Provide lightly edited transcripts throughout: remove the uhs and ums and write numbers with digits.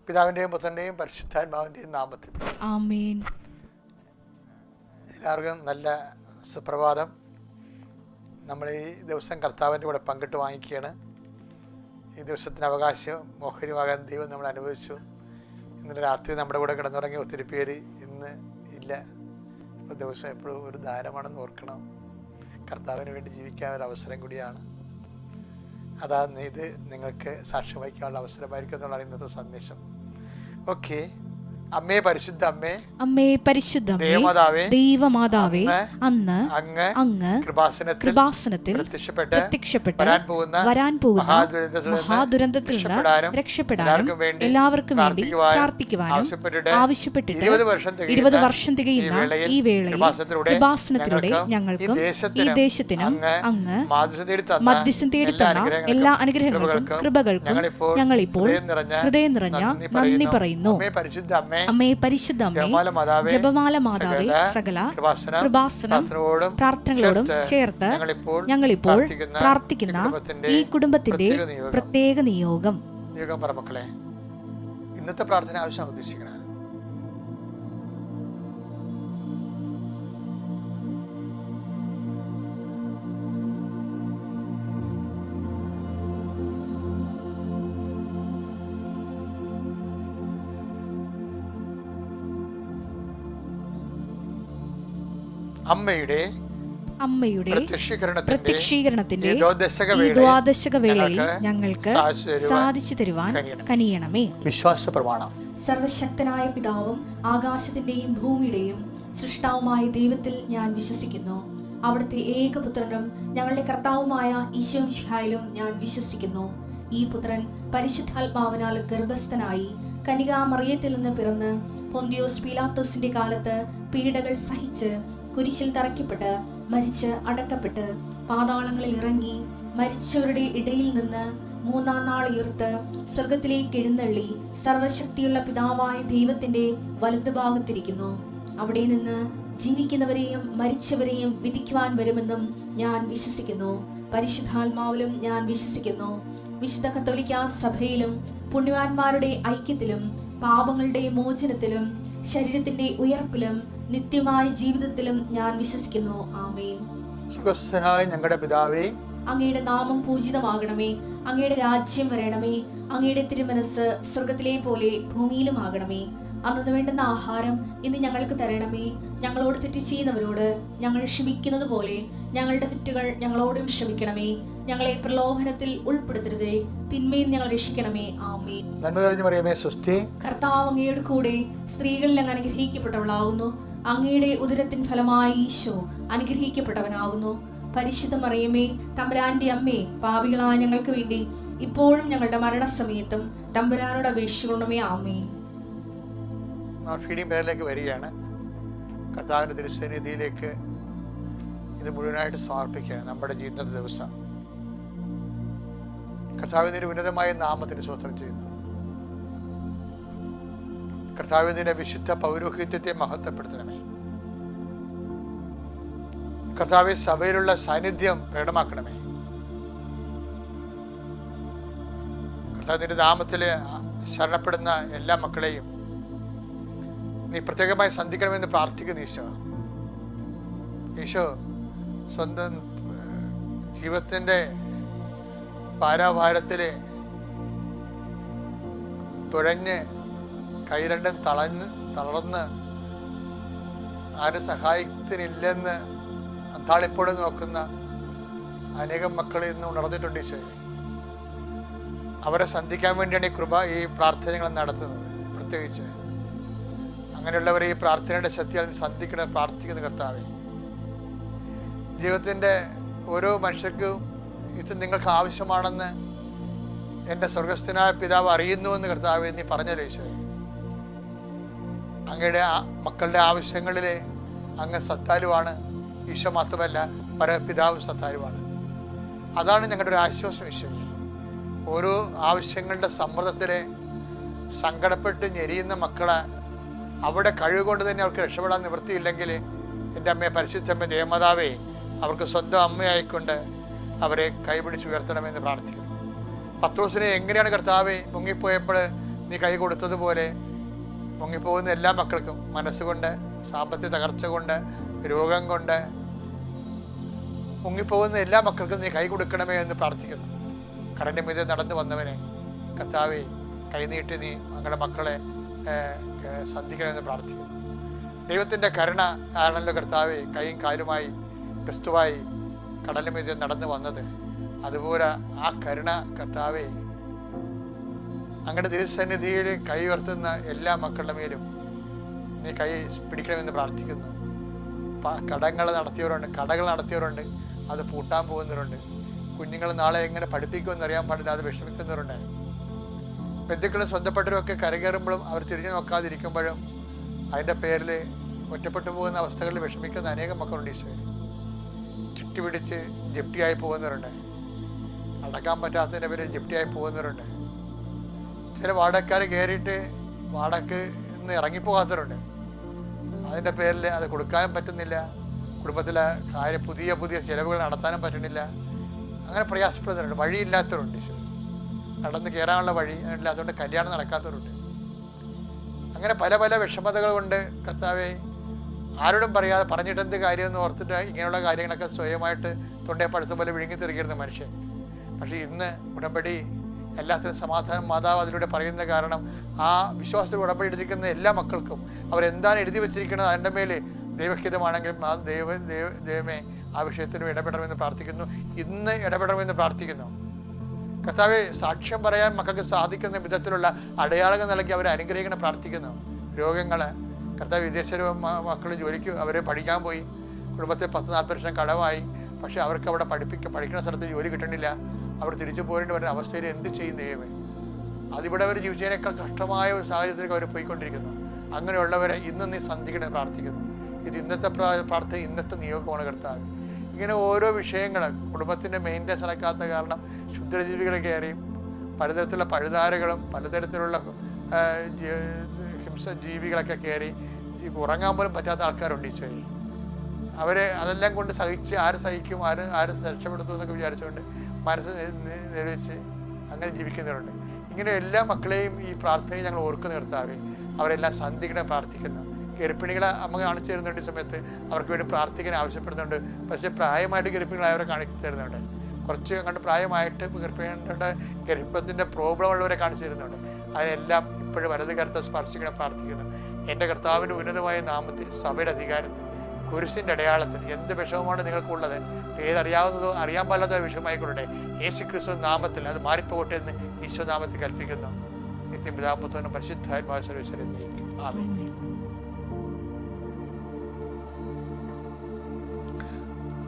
പിതാവിൻ്റെയും പുത്രൻ്റെയും പരിശുദ്ധാത്മാവിൻ്റെയും നാമത്തിൽ ആമേൻ. എല്ലാവർക്കും നല്ല സുപ്രഭാതം. നമ്മൾ ഈ ദിവസം കർത്താവിൻ്റെ കൂടെ പങ്കിട്ട് വാങ്ങിക്കുകയാണ്. ഈ ദിവസത്തിന് അവകാശം മോഹരിമാകാൻ ദൈവം നമ്മൾ അനുഭവിച്ചു. ഇന്നലെ രാത്രി നമ്മുടെ കൂടെ കിടന്നുറങ്ങിയ ഒത്തിരി പേര് ഇന്ന് ഇല്ല. ഇപ്പോൾ ദിവസം എപ്പോഴും ഒരു ദാനമാണെന്ന് ഓർക്കണം. കർത്താവിന് വേണ്ടി ജീവിക്കാൻ ഒരു അവസരം കൂടിയാണ്. അതാണ് ഇത് നിങ്ങൾക്ക് സാക്ഷ്യം വഹിക്കാനുള്ള അവസരമായിരിക്കും എന്നുള്ളതാണ് ഇന്നത്തെ സന്ദേശം. ഓക്കെ. അമ്മേ പരിശുദ്ധ അമ്മേ, അമ്മേ പരിശുദ്ധ ദേവമാതാവേ, ദൈവമാതാവേ, അന്ന് അങ്ങ് കൃപാസനത്തിൽ പ്രത്യക്ഷപ്പെട്ട് വരാൻ പോകുന്ന മഹാദുരന്തത്തിൽ നിന്ന് രക്ഷപ്പെടാനും എല്ലാവർക്കും വേണ്ടി പ്രാർത്ഥിക്കുവാനും ആവശ്യപ്പെട്ടിട്ട് 20 വർഷം തികയുന്ന ഈ വേളയിൽ കൃപാസനത്തിലൂടെ ഞങ്ങൾക്കും ഈ ദേശത്തിനും അങ്ങ് മധ്യസ്ഥം തേടി തന്ന എല്ലാ അനുഗ്രഹങ്ങൾക്കും കൃപകൾക്കും ഞങ്ങളിപ്പോൾ ഹൃദയം നിറഞ്ഞ നന്ദി പറയുന്നു. അമ്മേ പരിശുദ്ധ അമ്മേ, ജപമാല മാതാവേ, സകല കൃപാസനം പ്രാർത്ഥനകളോടും ചേർത്ത് ഞങ്ങളിപ്പോൾ പ്രാർത്ഥിക്കുന്ന ഈ കുടുംബത്തിന്റെ പ്രത്യേക നിയോഗം. മക്കളെ, ഇന്നത്തെ പ്രാർത്ഥന ആവശ്യം ഉദ്ദേശിക്കണം. അമ്മയുടെ പ്രത്യക്ഷീകരണത്തിന്റെ ഈ ദ്വാദശക വേളയിൽ ഞങ്ങൾക്ക് സാധിച്ചു തരുവാൻ കനിയണമേ. വിശ്വാസ പ്രമാണം. സർവശക്തനായ പിതാവും ആകാശത്തിന്റെയും ഭൂമിയുടെയും സൃഷ്ടാവുമായ ദൈവത്തിൽ ഞാൻ വിശ്വസിക്കുന്നു. അവിടുത്തെ ഏകപുത്രനും ഞങ്ങളുടെ കർത്താവുമായ ഈശോ മിശിഹായിലും ഞാൻ വിശ്വസിക്കുന്നു. ഈ പുത്രൻ പരിശുദ്ധാത്മാവിനാൽ ഗർഭസ്ഥനായി കന്യകാമറിയത്തിൽ നിന്ന് പിറന്ന് പൊന്തിയോസ് പീലാത്തോസിന്റെ കാലത്ത് പീഡകൾ സഹിച്ച് കുരിശിൽ തറയ്ക്കപ്പെട്ട് മരിച്ച് അടക്കപ്പെട്ട് പാതാളങ്ങളിൽ ഇറങ്ങി മരിച്ചവരുടെ ഇടയിൽ നിന്ന് 3-ാം നാൾ ഉയർത്ത് സ്വർഗത്തിലേക്ക് എഴുന്നള്ളി സർവശക്തിയുള്ള പിതാവായ ദൈവത്തിന്റെ വലതുഭാഗത്തിരിക്കുന്നു. അവിടെ നിന്ന് ജീവിക്കുന്നവരെയും മരിച്ചവരെയും വിധിക്കുവാൻ വരുമെന്നും ഞാൻ വിശ്വസിക്കുന്നു. പരിശുദ്ധാത്മാവിലും ഞാൻ വിശ്വസിക്കുന്നു. വിശുദ്ധ കത്തോലിക്കാ സഭയിലും പുണ്യവാന്മാരുടെ ഐക്യത്തിലും പാപങ്ങളുടെ മോചനത്തിലും ശരീരത്തിന്റെ ഉയർപ്പിലും നിത്യമായ ജീവിതത്തിലും ഞാൻ വിശ്വസിക്കുന്നു. ആമേൻ. സ്വർഗ്ഗസ്ഥനായ ഞങ്ങളുടെ പിതാവേ, അങ്ങയുടെ നാമം പൂജിതമാകണമേ. അങ്ങയുടെ രാജ്യം വരണമേ. അങ്ങയുടെ തിരുമനസ് സ്വർഗത്തിലെ പോലെ ഭൂമിയിലും ആകണമേ. അന്നു വേണ്ടുന്ന ആഹാരം ഇന്ന് ഞങ്ങൾക്ക് തരണമേ. ഞങ്ങളോട് തെറ്റ് ചെയ്യുന്നവരോട് ഞങ്ങൾ ക്ഷമിക്കുന്നത് പോലെ ഞങ്ങളുടെ തെറ്റുകൾ ഞങ്ങളോടും ക്ഷമിക്കണമേ. ഞങ്ങളെ പ്രലോഭനത്തിൽ ഉൾപ്പെടുത്തരുതേ, തിന്മയിൽ ഞങ്ങൾ രക്ഷിക്കണമേ. ആമേൻ. കർത്താവ് അങ്ങയുടെ കൂടെ സ്ത്രീകളിൽ അങ്ങ് അനുഗ്രഹിക്കപ്പെട്ടവളാകുന്നു. അങ്ങയുടെ ഉദരത്തിൻ ഫലമായി ഈശോ അനുഗ്രഹിക്കപ്പെട്ടവനാകുന്നു. പരിശുദ്ധ മറിയമേ, തമ്പുരാന്റെ അമ്മേ, പാപികളായ ഞങ്ങൾക്ക് വേണ്ടി ഇപ്പോഴും ഞങ്ങളുടെ മരണസമയത്തും തമ്പുരാനോട് അപേക്ഷിക്കണമേ. ആമേൻ. ഫീഡിംഗ് പേരിലേക്ക് വരികയാണ്. കർത്താവിൻ്റെ തിരുസന്നിധിയിലേക്ക് ഇത് മുഴുവനായിട്ട് സമർപ്പിക്കുകയാണ്. നമ്മുടെ ജീവിതത്തെ ദിവസം കർത്താവിൻ്റെ ഉന്നതമായ നാമത്തിന് സ്തോത്രം ചെയ്യുന്നു. കർത്താവിൻ്റെ വിശുദ്ധ പൗരോഹിത്യത്തെ മഹത്വപ്പെടുത്തണമേ. കർത്താവ് സഭയിലുള്ള സാന്നിധ്യം പ്രകടമാക്കണമേ. കർത്താവിൻ്റെ നാമത്തിൽ ശരണപ്പെടുന്ന എല്ലാ മക്കളെയും നീ പ്രത്യേകമായി സന്ധിക്കണമെന്ന് പ്രാർത്ഥിക്കുന്നു. ഈശോ സ്വന്തം ജീവിതത്തിൻ്റെ പാരാഭാരത്തിൽ തുഴഞ്ഞ് കൈ രണ്ടും തളർന്ന് ആരും സഹായത്തിനില്ലെന്ന് അന്താളിപ്പോടെ നോക്കുന്ന അനേകം മക്കൾ ഇന്ന് ഉണർന്നിട്ടുണ്ട്. ഈശോയെ, അവരെ സന്ധിക്കാൻ വേണ്ടിയാണ് ഈ പ്രാർത്ഥനകൾ നടത്തുന്നത്. പ്രത്യേകിച്ച് അങ്ങനെയുള്ളവരെ ഈ പ്രാർത്ഥനയുടെ ശക്തിയാൽ സന്ധിക്കണം പ്രാർത്ഥിക്കുന്ന കർത്താവേ, ജീവിതത്തിൻ്റെ ഓരോ മനുഷ്യർക്കും ഇത് നിങ്ങൾക്ക് ആവശ്യമാണെന്ന് എൻ്റെ സ്വർഗസ്ഥനായ പിതാവ് അറിയുന്നുവെന്ന് കർത്താവേ നീ പറഞ്ഞല്ലോ. ഈശോയെ, അങ്ങയുടെ മക്കളുടെ ആവശ്യങ്ങളിൽ അങ്ങ് സത്താലുവാണ്. ഈശോ മാത്രമല്ല, പരപിതാവും സത്താലുവാണ്. അതാണ് ഞങ്ങളുടെ ഒരു ആശ്വാസം. ഈശോയെ, ഓരോ ആവശ്യങ്ങളുടെ സമ്മർദ്ദത്തിൽ സങ്കടപ്പെട്ട് ഞെരിയുന്ന മക്കളെ അവിടെ കഴിവുകൊണ്ട് തന്നെ അവർക്ക് രക്ഷപ്പെടാൻ നിവൃത്തിയില്ലെങ്കിൽ എൻ്റെ അമ്മയെ പരിശുദ്ധമ്മ ദേവമാതാവേ, അവർക്ക് സ്വന്തം അമ്മയായിക്കൊണ്ട് അവരെ കൈപിടിച്ച് ഉയർത്തണമെന്ന് പ്രാർത്ഥിക്കുന്നു. പത്രോസിനെ എങ്ങനെയാണ് കർത്താവെ മുങ്ങിപ്പോയപ്പോൾ നീ കൈ കൊടുത്തതുപോലെ മുങ്ങിപ്പോകുന്ന എല്ലാ മക്കൾക്കും മനസ്സുകൊണ്ട്, സാമ്പത്തിക തകർച്ച കൊണ്ട്, രോഗം കൊണ്ട് മുങ്ങിപ്പോകുന്ന എല്ലാ മക്കൾക്കും നീ കൈ കൊടുക്കണമേ എന്ന് പ്രാർത്ഥിക്കുന്നു. കടലിൻ്റെ മീതെ നടന്നു വന്നവനെ കർത്താവേ കൈനീട്ടി നീ ഞങ്ങളുടെ മക്കളെ സന്ധിക്കണമെന്ന് പ്രാർത്ഥിക്കുന്നു. ദൈവത്തിൻ്റെ കരുണ ആണല്ലോ കർത്താവേ കൈയും കാലുമായി ക്രിസ്തുവായി കടലിന് മീതെ നടന്നു വന്നത്. അതുപോലെ ആ കരുണ കർത്താവേ അങ്ങയുടെ തിരുസന്നിധിയിൽ കൈ ഉയർത്തുന്ന എല്ലാ മക്കളുടെ മേലും നീ കൈ പിടിക്കണമെന്ന് പ്രാർത്ഥിക്കുന്നു. കടകൾ നടത്തിയവരുണ്ട്, അത് പൂട്ടാൻ പോകുന്നവരുണ്ട്. കുഞ്ഞുങ്ങൾ നാളെ എങ്ങനെ പഠിപ്പിക്കുമെന്ന് അറിയാൻ പാടില്ല, അത് വിഷമിക്കുന്നവരുണ്ട്. ബന്ധുക്കളും സ്വന്തപ്പെട്ടവരും ഒക്കെ കരകയറുമ്പോഴും അവർ തിരിഞ്ഞു നോക്കാതിരിക്കുമ്പോഴും അതിൻ്റെ പേരിൽ ഒറ്റപ്പെട്ടു പോകുന്ന അവസ്ഥകളിൽ വിഷമിക്കുന്ന അനേകം മക്കളുണ്ട്. ഈശോയെ ചുറ്റിപിടിച്ച് ജപ്തിയായി പോകുന്നവരുണ്ട്, അടക്കാൻ പറ്റാത്തതിൻ്റെ പേരിൽ ജപ്തിയായി പോകുന്നവരുണ്ട്. ചില വാടകക്കാർ കയറിയിട്ട് വാടകയ്ക്ക് ഇന്ന് ഇറങ്ങിപ്പോകാത്തവരുണ്ട്. അതിൻ്റെ പേരിൽ അത് കൊടുക്കാനും പറ്റുന്നില്ല, കുടുംബത്തിലെ പുതിയ ചിലവുകൾ നടത്താനും പറ്റുന്നില്ല. അങ്ങനെ പ്രയാസപ്പെടുന്നവരുണ്ട്. വഴിയില്ലാത്തവരുണ്ട്. നടന്ന് കയറാനുള്ള വഴി ഇല്ലാത്തതുകൊണ്ട് കല്യാണം നടക്കാത്തവരുണ്ട്. അങ്ങനെ പല പല വിഷമതകൾ കൊണ്ട് കർത്താവെ ആരോടും പറയാതെ പറഞ്ഞിട്ടെന്ത് കാര്യമെന്ന് ഓർത്തിട്ട് ഇങ്ങനെയുള്ള കാര്യങ്ങളൊക്കെ സ്വയമായിട്ട് തൊണ്ടയെ പഴുത്ത പോലെ വിഴുങ്ങിത്തെറിക്കുന്ന മനുഷ്യൻ. പക്ഷേ ഇന്ന് ഉടമ്പടി എല്ലാത്തിനും സമാധാനം മാതാവ് അതിലൂടെ പറയുന്ന കാരണം ആ വിശ്വാസത്തിൽ ഉടമ്പടി എടുത്തിരിക്കുന്ന എല്ലാ മക്കൾക്കും അവരെന്താണ് എഴുതി വെച്ചിരിക്കുന്നത് അതിൻ്റെ മേൽ ദൈവഹിതമാണെങ്കിലും ആ ദൈവമേ ആ വിഷയത്തിനും ഇടപെടണമെന്ന് പ്രാർത്ഥിക്കുന്നു. ഇന്ന് ഇടപെടണമെന്ന് പ്രാർത്ഥിക്കുന്നു. കർത്താവെ സാക്ഷ്യം പറയാൻ മക്കൾക്ക് സാധിക്കുന്ന വിധത്തിലുള്ള അടയാളങ്ങൾ നൽകി അവരെ അനുഗ്രഹിക്കണം പ്രാർത്ഥിക്കുന്നു. രോഗങ്ങൾ കർത്താവ് വിദേശ മക്കൾ ജോലിക്ക് അവരെ പഠിക്കാൻ പോയി, കുടുംബത്തിൽ 10-40 വർഷം കടമായി. പക്ഷേ അവർക്ക് അവിടെ പഠിക്കുന്ന സ്ഥലത്ത് ജോലി കിട്ടണില്ല. അവർ തിരിച്ചു പോരേണ്ടി വരുന്ന അവസ്ഥയിൽ എന്ത് ചെയ്യും ദൈവമേ? അതിവിടെ അവർ ജീവിച്ചതിനേക്കാൾ കഷ്ടമായ ഒരു സാഹചര്യത്തിലേക്ക് അവർ പോയിക്കൊണ്ടിരിക്കുന്നു. അങ്ങനെയുള്ളവരെ ഇന്ന് നീ സന്ധിക്കണം പ്രാർത്ഥിക്കുന്നു. ഇത് ഇന്നത്തെ പ്രാർത്ഥന, ഇന്നത്തെ നിയോഗമാണ് കർത്താവ്. ഇങ്ങനെ ഓരോ വിഷയങ്ങൾ കുടുംബത്തിൻ്റെ മെയിൻ്റെനൻസ് നടക്കാത്ത കാരണം ക്ഷുദ്രജീവികൾ കയറിയും പലതരത്തിലുള്ള പഴുതാരകളും പലതരത്തിലുള്ള ഹിംസജീവികളൊക്കെ കയറി ഉറങ്ങാൻ പോലും പറ്റാത്ത ആൾക്കാരുണ്ട്. ഈശോയെ അവരെ അതെല്ലാം കൊണ്ട് സഹിച്ച് ആര് സഹിക്കും, ആര് രക്ഷപ്പെടുത്തും എന്നൊക്കെ വിചാരിച്ചുകൊണ്ട് മനസ്സ് നിലവിച്ച് അങ്ങനെ ജീവിക്കുന്നവരുണ്ട്. ഇങ്ങനെ എല്ലാ മക്കളെയും ഈ പ്രാർത്ഥനയിൽ ഞങ്ങൾ ഓർക്കുന്ന നിർത്താവേ അവരെല്ലാം സന്ധികളെ പ്രാർത്ഥിക്കുന്നു. ഗർഭിണികളെ അമ്മ കാണിച്ചു തരുന്നുണ്ട്. ഈ സമയത്ത് അവർക്ക് വേണ്ടി പ്രാർത്ഥിക്കാൻ ആവശ്യപ്പെടുന്നുണ്ട്. പക്ഷേ പ്രായമായിട്ട് ഗർഭിണികളെ അവരെ കാണിച്ചു തരുന്നുണ്ട്. കുറച്ച് അങ്ങോട്ട് പ്രായമായിട്ട് ഗർഭിണികളുടെ ഗർഭത്തിൻ്റെ പ്രോബ്ലം ഉള്ളവരെ കാണിച്ചു തരുന്നുണ്ട്. അതിനെല്ലാം ഇപ്പോഴും വലത് കരുത്ത് സ്പർശിക്കണം പ്രാർത്ഥിക്കുന്നു. എൻ്റെ കർത്താവിൻ്റെ ഉന്നതമായ നാമത്തിൽ സഭയുടെ അധികാരത്തിൽ കുരിശിൻ്റെ അടയാളത്തിൽ എന്ത് വിഷമമാണ് നിങ്ങൾക്കുള്ളത്, ഏതറിയാവുന്നതോ അറിയാൻ പാടില്ലാത്തോ വിഷയമായിക്കൊള്ളട്ടെ, യേശു ക്രിസ്തു നാമത്തിൽ അത് മാറിപ്പോകട്ടെ എന്ന് ഈശോ നാമത്തിൽ കൽപ്പിക്കുന്നു. നിത്യപിതാപുത്രനും പരിശുദ്ധാത്മാവ് സർവ്വീശ്വരൻ നയിക്കും. ആമേൻ.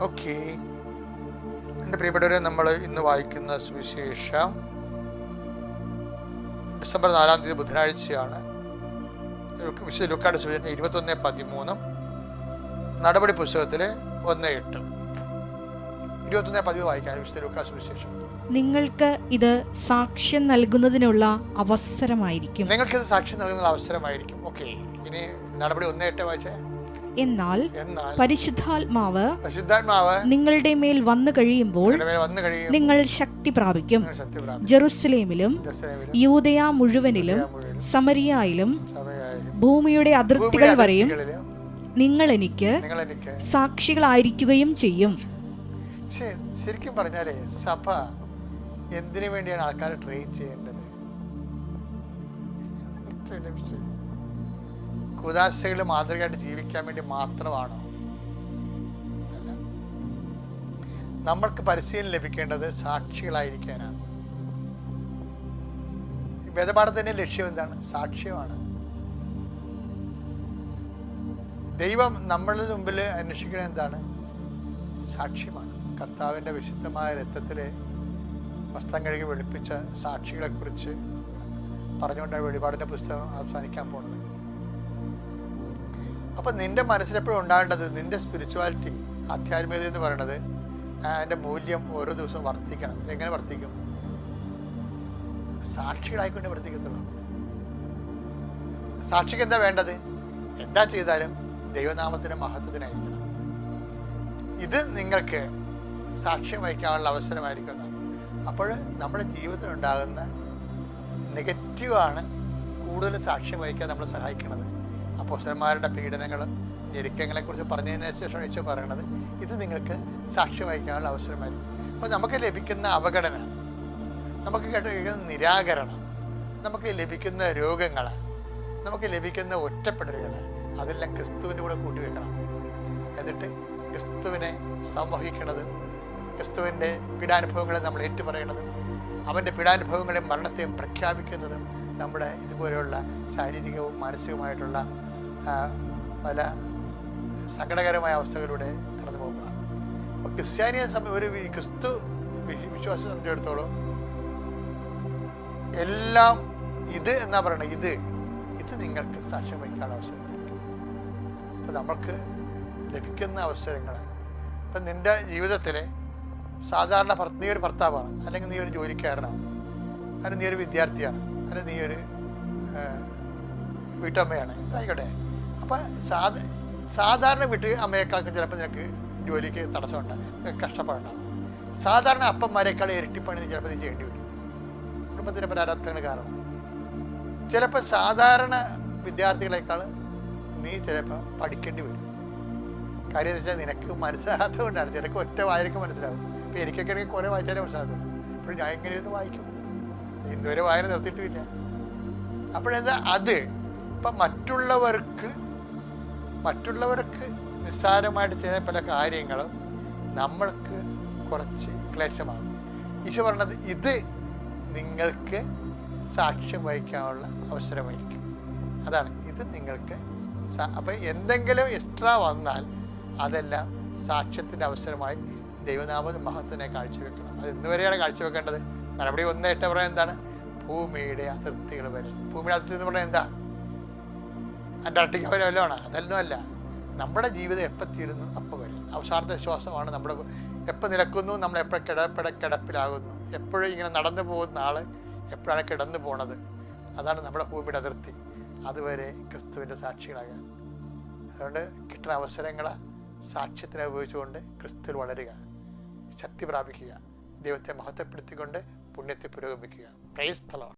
ഓക്കെ, എൻ്റെ പ്രിയപ്പെട്ടവരെ, നമ്മൾ ഇന്ന് വായിക്കുന്ന സുവിശേഷം ഡിസംബർ 4-ാം തീയതി ബുധനാഴ്ചയാണ്. വിശുദ്ധ ലൂക്കായുടെ സുവിശേഷം 21:13, നടപടി പുസ്തകത്തിൽ 1:8. 21:10 വായിക്കാൻ വിശുദ്ധ ലൂക്കാ സുവിശേഷം. നിങ്ങൾക്ക് ഇത് സാക്ഷ്യം നൽകുന്നതിനുള്ള അവസരമായിരിക്കും. നിങ്ങൾക്കിത് സാക്ഷ്യം നൽകുന്ന അവസരമായിരിക്കും. ഓക്കെ, ഇനി നടപടി 1:8 വായിച്ചേ. എന്നാൽ പരിശുദ്ധാത്മാവ് നിങ്ങളുടെ മേൽ വന്നു കഴിയുമ്പോൾ നിങ്ങൾ ശക്തി പ്രാപിക്കും. ജെറുസലേമിലും യൂദയ മുഴുവനിലും സമരിയായിലും ഭൂമിയുടെ അതിർത്തികൾ വരെയും നിങ്ങൾ എനിക്ക് സാക്ഷികളായിരിക്കുകയും ചെയ്യും. ശരിക്കും പറഞ്ഞാലേ സഭ എന്തിനു വേണ്ടിയാണ് ആൾക്കാരെ ട്രെയിൻ ചെയ്യേണ്ടത്? കുദാശകൾ മാതൃകയായിട്ട് ജീവിക്കാൻ വേണ്ടി മാത്രമാണോ? അല്ല, നമ്മൾക്ക് പരിശീലനം ലഭിക്കേണ്ടത് സാക്ഷികളായിരിക്കാനാണ്. വേദപാഠത്തിൻ്റെ ലക്ഷ്യം എന്താണ്? സാക്ഷ്യമാണ്. ദൈവം നമ്മളുടെ മുമ്പിൽ അന്വേഷിക്കുന്നത് എന്താണ്? സാക്ഷ്യമാണ്. കർത്താവിൻ്റെ വിശുദ്ധമായ രക്തത്തിൽ വസ്ത്രം കഴുകി വെളുപ്പിച്ച സാക്ഷികളെക്കുറിച്ച് പറഞ്ഞുകൊണ്ടാണ് വെളിപാടിൻ്റെ പുസ്തകം അവസാനിക്കാൻ പോകുന്നത്. അപ്പം നിൻ്റെ മനസ്സിലെപ്പോഴും ഉണ്ടാകേണ്ടത് നിൻ്റെ സ്പിരിച്വാലിറ്റി, ആധ്യാത്മികത എന്ന് പറയുന്നത് അതിൻ്റെ മൂല്യം ഓരോ ദിവസവും വർദ്ധിക്കണം. എങ്ങനെ വർദ്ധിക്കും? സാക്ഷികളായിക്കൊണ്ട് വർദ്ധിക്കത്തുള്ളൂ. സാക്ഷിക്ക് എന്താ വേണ്ടത്? എന്താ ചെയ്താലും ദൈവനാമത്തിൻ്റെ മഹത്വത്തിനായിരിക്കണം. ഇത് നിങ്ങൾക്ക് സാക്ഷ്യം വഹിക്കാനുള്ള അവസരമായിരിക്കും. അപ്പോൾ നമ്മുടെ ജീവിതത്തിൽ ഉണ്ടാകുന്ന നെഗറ്റീവാണ് കൂടുതൽ സാക്ഷ്യം വഹിക്കാൻ നമ്മളെ സഹായിക്കുന്നത്. അപ്പോസ്തലന്മാരുടെ പീഡനങ്ങളും ഞെരുക്കങ്ങളെക്കുറിച്ച് പറഞ്ഞതിന് ശേഷം ഈശോ പറയണത് ഇത് നിങ്ങൾക്ക് സാക്ഷ്യം വഹിക്കാനുള്ള അവസരമായിരിക്കും. അപ്പോൾ നമുക്ക് ലഭിക്കുന്ന അവഗണന, നമുക്ക് ലഭിക്കുന്ന നിരാകരണം, നമുക്ക് ലഭിക്കുന്ന രോഗങ്ങൾ, നമുക്ക് ലഭിക്കുന്ന ഒറ്റപ്പെടലുകൾ, അതെല്ലാം ക്രിസ്തുവിൻ്റെ കൂടെ കൂട്ടിവെക്കണം. എന്നിട്ട് ക്രിസ്തുവിനെ സംവഹിക്കണത്, ക്രിസ്തുവിൻ്റെ പീഡാനുഭവങ്ങളെ നമ്മൾ ഏറ്റുപറയണതും അവൻ്റെ പീഡാനുഭവങ്ങളെയും മരണത്തെയും പ്രഖ്യാപിക്കുന്നതും നമ്മുടെ ഇതുപോലെയുള്ള ശാരീരികവും മാനസികവുമായിട്ടുള്ള പല സങ്കടകരമായ അവസ്ഥകളിലൂടെ കടന്നു പോകുന്നതാണ്. അപ്പോൾ ക്രിസ്ത്യാനിയെ ഒരു ക്രിസ്തു വിശ്വാസം സംബന്ധിച്ചിടത്തോളം എല്ലാം ഇത് എന്നാ പറയണത്, ഇത് നിങ്ങൾക്ക് സാക്ഷ്യം വഹിക്കാനുള്ള അവസരം ലഭിക്കും. അപ്പം നമ്മൾക്ക് ലഭിക്കുന്ന അവസരങ്ങൾ, ഇപ്പം നിൻ്റെ ജീവിതത്തിൽ സാധാരണ നീ ഒരു ഭർത്താവാണ്, അല്ലെങ്കിൽ നീ ഒരു ജോലിക്കാരനാണ്, അല്ലെങ്കിൽ നീ ഒരു വിദ്യാർത്ഥിയാണ്, അല്ലെങ്കിൽ നീ ഒരു വീട്ടമ്മയാണ്, ഇതായിക്കോട്ടെ. അപ്പം സാധാരണ വീട്ടിൽ അമ്മയെക്കാൾക്ക് ചിലപ്പോൾ നിനക്ക് ജോലിക്ക് തടസ്സമുണ്ടാകും, കഷ്ടപ്പാടുണ്ടാകും. സാധാരണ അപ്പന്മാരെക്കാൾ ഇരട്ടിപ്പണി ചിലപ്പോൾ നീ ചെയ്യേണ്ടി വരും, കുടുംബത്തിൻ്റെ പ്രാരാബ്ധങ്ങൾ കാരണം. ചിലപ്പോൾ സാധാരണ വിദ്യാർത്ഥികളെക്കാൾ നീ ചിലപ്പോൾ പഠിക്കേണ്ടി വരും. കാര്യം എന്ന് വെച്ചാൽ നിനക്ക് മനസ്സിലാകാത്തത് കൊണ്ടാണ്. ചിലക്ക് ഒറ്റ വായനക്ക് മനസ്സിലാകും. ഇപ്പം എനിക്കൊക്കെ ആണെങ്കിൽ കുറേ വായിച്ചാലേ മനസ്സിലാകും. അപ്പോൾ ഞാൻ ഇങ്ങനെ ഇരുന്ന് വായിക്കും, ഇതുവരെ വായന നിർത്തിയിട്ടുമില്ല. അപ്പോഴെന്താ അത് ഇപ്പം മറ്റുള്ളവർക്ക് നിസ്സാരമായിട്ട് ചെയ്യുന്ന പല കാര്യങ്ങളും നമ്മൾക്ക് കുറച്ച് ക്ലേശമാകും. ഈശോ പറഞ്ഞത് ഇത് നിങ്ങൾക്ക് സാക്ഷ്യം വഹിക്കാനുള്ള അവസരമായിരിക്കും. അതാണ് ഇത് നിങ്ങൾക്ക്. അപ്പം എന്തെങ്കിലും എക്സ്ട്രാ വന്നാൽ അതെല്ലാം സാക്ഷ്യത്തിൻ്റെ അവസരമായി ദൈവനാമ മഹത്വത്തിനെ കാഴ്ചവെക്കണം. അത് ഇന്നുവരെയാണ് കാഴ്ചവെക്കേണ്ടത്. നടപടി 1:8 പറയാൻ എന്താണ്? ഭൂമിയുടെ അതിർത്തികൾ വരെ. ഭൂമിയുടെ അതിർത്തി എന്ന് പറഞ്ഞാൽ എന്താ? അന്റാർട്ടിക്ക വരെ വല്ലതാണ്? അതൊന്നും അല്ല. നമ്മുടെ ജീവിതം എപ്പോൾ തീരുന്നു അപ്പം വരെ. അവസാനത്തെ വിശ്വാസമാണ് നമ്മുടെ. എപ്പോൾ നിലക്കുന്നു, നമ്മൾ എപ്പോൾ കിടപ്പിലാകുന്നു, എപ്പോഴും ഇങ്ങനെ നടന്നു പോകുന്ന ആൾ എപ്പോഴാണ് കിടന്നു പോണത്, അതാണ് നമ്മുടെ ഭൂമിയുടെ അതിർത്തി. അതുവരെ ക്രിസ്തുവിൻ്റെ സാക്ഷികളാകാൻ. അതുകൊണ്ട് കിട്ടുന്ന അവസരങ്ങളെ സാക്ഷ്യത്തിനെ ഉപയോഗിച്ചുകൊണ്ട് ക്രിസ്തുവിൽ വളരുക, ശക്തി പ്രാപിക്കുക, ദൈവത്തെ മഹത്വപ്പെടുത്തിക്കൊണ്ട് പുണ്യത്തെ പുരോഗമിക്കുക. Praise the Lord.